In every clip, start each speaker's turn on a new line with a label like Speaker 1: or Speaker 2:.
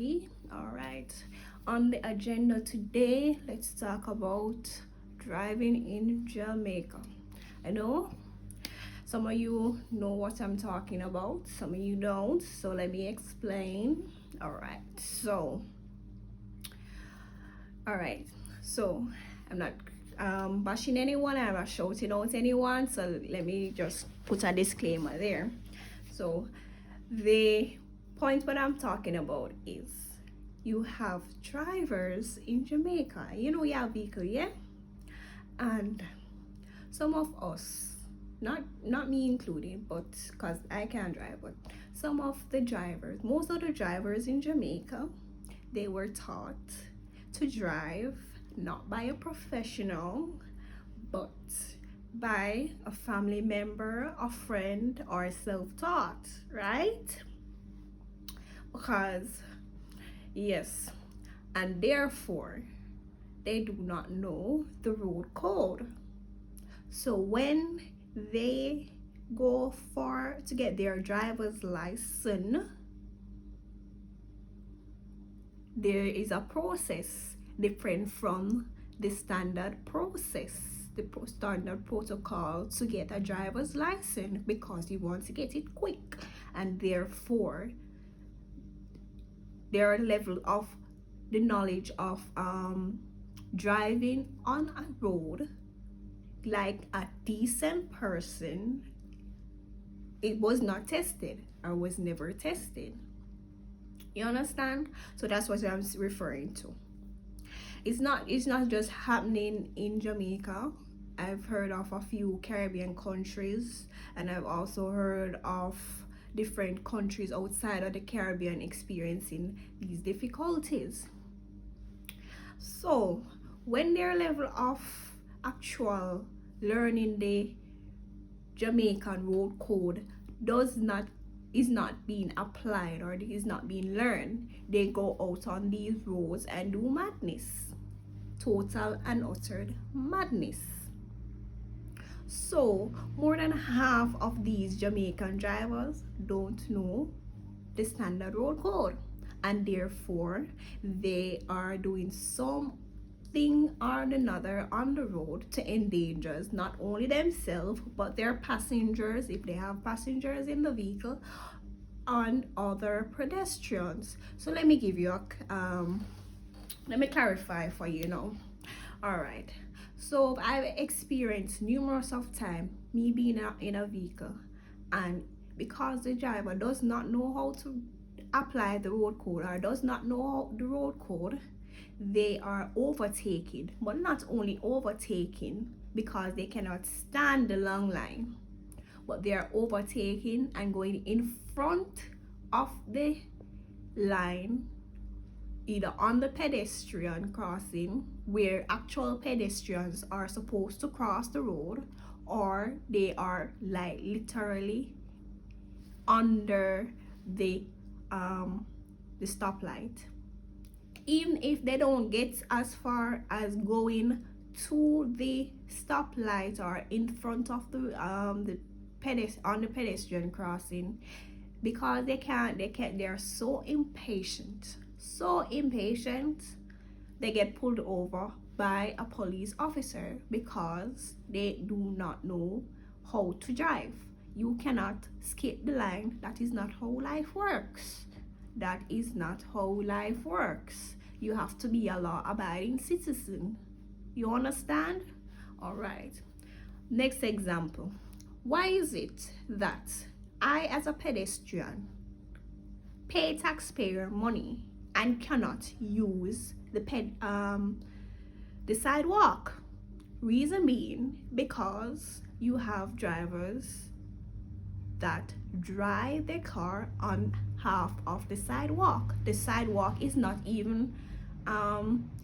Speaker 1: everybody. All right, on the agenda today, let's talk about driving in Jamaica. I know some of you know what I'm talking about, some of you don't, so let me explain. All right, so I'm not bashing anyone, I'm not shouting out anyone, so let me just put a disclaimer there. So the point what I'm talking about is you have drivers in Jamaica. You have vehicle, yeah? And some of us, not me included, but because I can't drive, but some of the drivers, most of the drivers in Jamaica, they were taught to drive not by a professional, but by a family member, a friend, or self-taught, right? Because yes, and therefore they do not know the road code. So when they go to get their driver's license, there is a process different from the standard process, the standard protocol to get a driver's license, because you want to get it quick, and therefore their level of the knowledge of driving on a road like a decent person, it was not tested, or was never tested. You understand? So that's what I'm referring to. It's not just happening in Jamaica. I've heard of a few Caribbean countries, and I've also heard of different countries outside of the Caribbean experiencing these difficulties. So when their level of actual learning the Jamaican road code is not being applied, or is not being learned, they go out on these roads and do madness, total and utter madness. So more than half of these Jamaican drivers don't know the standard road code, and therefore they are doing something or another on the road to endanger not only themselves but their passengers, if they have passengers in the vehicle, and other pedestrians. So let me give you let me clarify for you now. All right, so I've experienced numerous of time me being in a vehicle, and because the driver does not know how to apply the road code, or does not know the road code, they are overtaking. But not only overtaking because they cannot stand the long line, but they are overtaking and going in front of the line, either on the pedestrian crossing where actual pedestrians are supposed to cross the road, or they are like literally under the stoplight. Even if they don't get as far as going to the stoplight or in front of the on the pedestrian crossing, because they're so impatient, they get pulled over by a police officer because they do not know how to drive. You cannot skip the line. That is not how life works. That is not how life works. You have to be a law-abiding citizen. You understand? All right. Next example. Why is it that I, as a pedestrian, pay taxpayer money and cannot use the sidewalk? Reason being, because you have drivers that drive their car on half of the sidewalk. The sidewalk is not even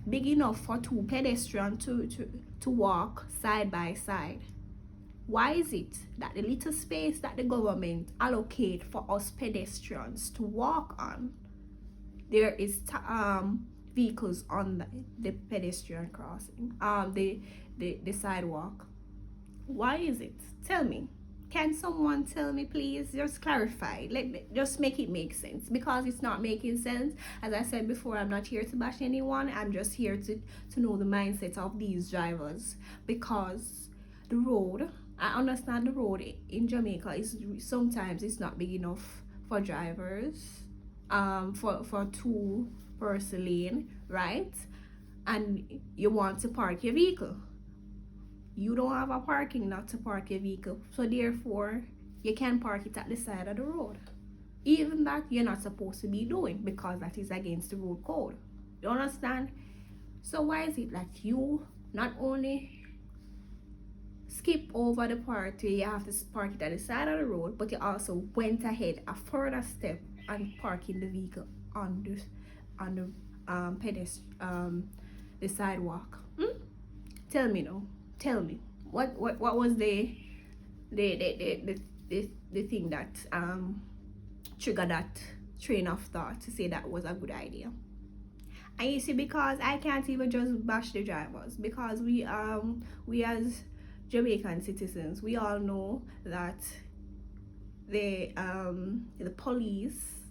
Speaker 1: big enough for two pedestrians to walk side by side. Why is it that the little space that the government allocate for us pedestrians to walk on, there is vehicles on the pedestrian crossing, the sidewalk? Why is it? Tell me. Can someone tell me, please? Just clarify. Just make it make sense, because it's not making sense. As I said before, I'm not here to bash anyone. I'm just here to know the mindset of these drivers, because the road. I understand the road in Jamaica is sometimes it's not big enough for drivers. For two person lane, right? And you want to park your vehicle, you don't have a parking lot to park your vehicle, so therefore you can park it at the side of the road, even that you're not supposed to be doing, because that is against the road code. You understand? So why is it that you not only skip over the part where you have to park it at the side of the road, but you also went ahead a further step and parking the vehicle on the pedestrian, the sidewalk? Tell me now. Tell me, what was the thing that triggered that train of thought to say that was a good idea? And you see, because I can't even just bash the drivers, because we as Jamaican citizens, we all know that the police,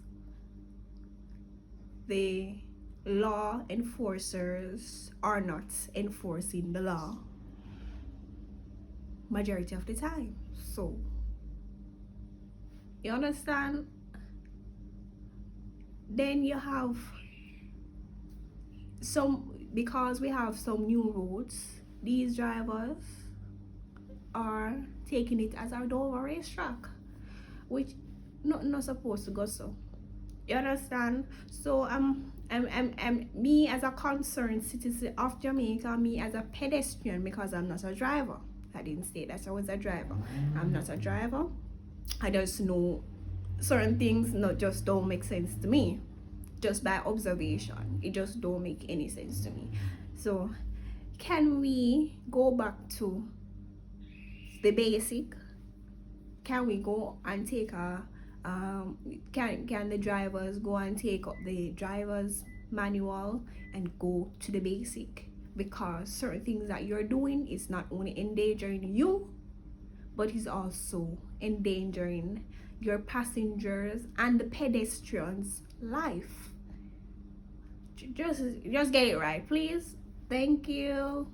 Speaker 1: the law enforcers are not enforcing the law majority of the time. So you understand? Then you have some, because we have some new roads, these drivers are taking it as a Dover racetrack, which not supposed to go so. You understand? So I'm me as a concerned citizen of Jamaica, me as a pedestrian, because I'm not a driver. I didn't say that I was a driver. I'm not a driver. I just know certain things just don't make sense to me. Just by observation, it just don't make any sense to me. So can we go back to the basic? Can we go and take a can the drivers go and take up the driver's manual and go to the basic? Because certain things that you're doing is not only endangering you, but is also endangering your passengers and the pedestrians' life. Just get it right, please. Thank you.